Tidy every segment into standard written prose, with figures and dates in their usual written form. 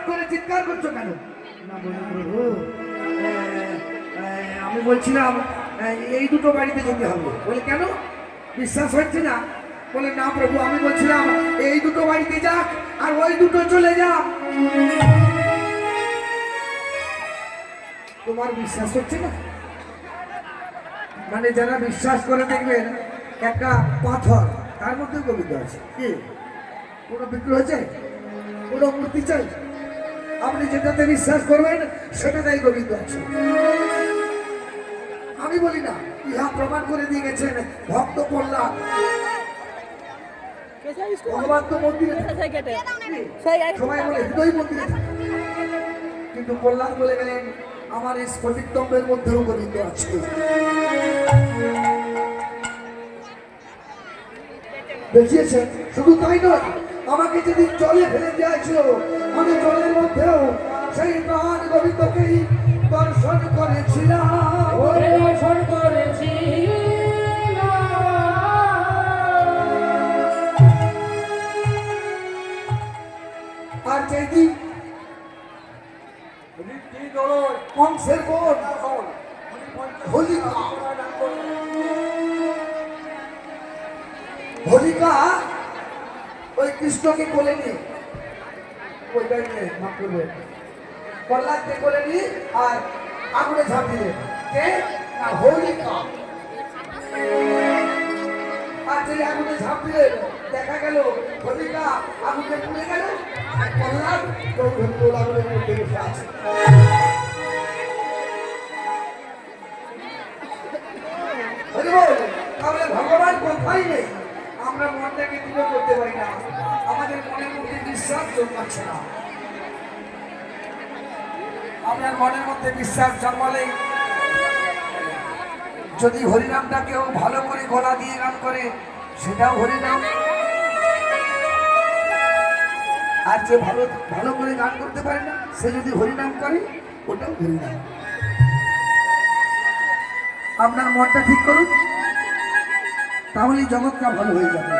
করে চিৎকার করছো কেন? না বলি প্রভু, আমি বলছিলাম এই দুটো বাড়িতে যেতে হবে। বলে কেন, বিশ্বাস হচ্ছে না? বলে না প্রভু, আমি বলছিলাম এই দুটো বাড়িতে যাক আর ওই দুটো চলে যাক। তোমার বিশ্বাস হচ্ছে না? মানে যারা বিশ্বাস করে দেখবেন একটা পাথর, তার মধ্যে গোবিন্দ আছে। কি কোনো বিক্রি হয়েছে? কোনো মূর্তি চাই? আপনি যেটাতে বিশ্বাস করবেন সেটাতেই গোবিন্দ আছে। আমি বলি না, ইহা প্রমাণ করে দিয়ে গেছেন ভক্ত প্রহ্লাদ। ভগবান তো মন্দিরে সবাই বলে হৃদয় মন্দিরে, কিন্তু প্রহ্লাদ বলে গেলেন আমার এই স্ফটিকতম্বের মধ্যেও গোবিন্দ আছে। দেখিয়েছেন, শুধু তাই নয়, আমাকে যেদিন জলে ফেলে দিয়েছিল আমি জলের মধ্যেও সেই প্রাণ গোবিন্দকেই দর্শন করেছিলাম। আর যেদিন কংসের বোন হোলিকা ওই কৃষ্ণকে কোলে নিয়ে, ওইটাই নিয়ে মাফ করবে, প্রহ্লাদকে কোলে নিয়ে আর আগুনে ঝাঁপ দিলে। কে? না, হোলিকা। আর যে আগুনে ঝাঁপ দিলে দেখা গেল হোলিকা আগুনে পুড়ে গেল, প্রহ্লাদ আগুনের মধ্যে বসে আছে। তাহলে ভগবান কোথায় নেই? আমরা মনটাকে দৃঢ় করতে পারি না, আমাদের মনের মধ্যে বিশ্বাস জন্মাচ্ছে না। আপনার মনের মধ্যে বিশ্বাস জন্মালে যদি হরিনামটা কেউ ভালো করে গলা দিয়ে গান করে সেটাও হরিনাম, আর যে ভালো ভালো করে গান করতে পারে না সে যদি হরিনাম করে ওটাও হরিনাম। আপনার মনটা ঠিক করুন, তাহলেই জগৎটা ভালো হয়ে যাবে,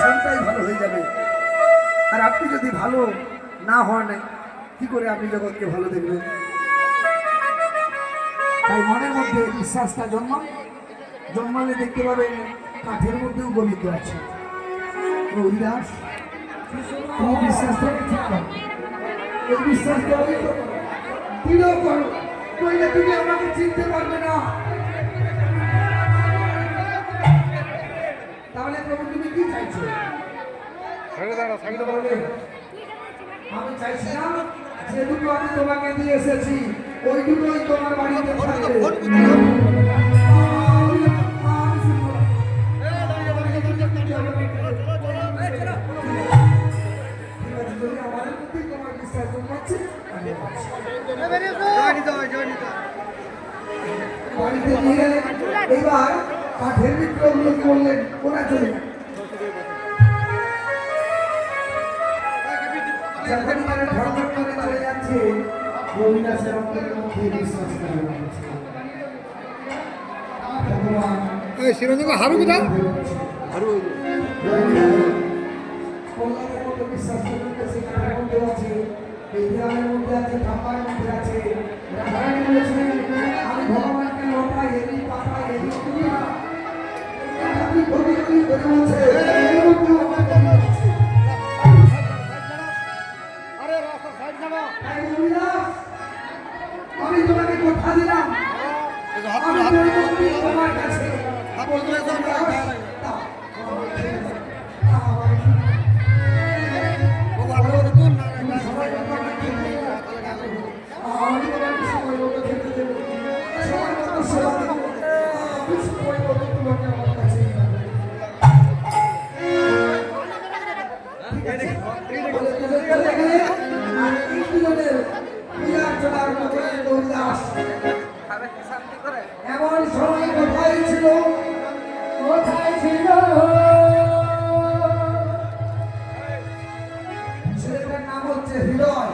সবটাই ভালো হয়ে যাবে। আর আপনি যদি ভালো না হন, কি করে আপনি জগৎকে ভালো দেখবেন? তাই মনের মধ্যে বিশ্বাসটা জন্মালে দেখতে পাবেন কাঠের মধ্যেও গোবিন্দ আছে। হরিদাস, তুমি বিশ্বাসটা ঠিক করো, এই বিশ্বাসটা দৃঢ় করো, নইলে তুমি আমাকে চিনতে পারবে না। তাহলে প্রভু তুমি কি চাইছো? আমি চাইছিলাম যে দুটো আমি তোমাকে দিয়ে এসেছি ওই দুটোই তোমার বাড়িতে থাকবে। এবার কাঠের মিত্রগুলো করলেন, ওরা চলে যখন তারা ধর্ম করে চলে যাচ্ছে, রবিদাসের অন্তরের মধ্যে বিশ্বাস করে ভগবান হারু কোথা হারু কল্যাণের মধ্যে বিশ্বাস করতে সেখানের মধ্যে আছে, এই গ্রামের মধ্যে আছে, ঠাম্মার মধ্যে আছে। আমি ভগবানকে লোটাই এদিক পাঠাই এদিক দুনিয়া আপনি ঘটি ঘটি করে বলছে আমি তোমাকে কথা দিলাম তোমার কাছে এমন সময় কোথায় ছিল ছেলেটার নাম হচ্ছে হৃদয়।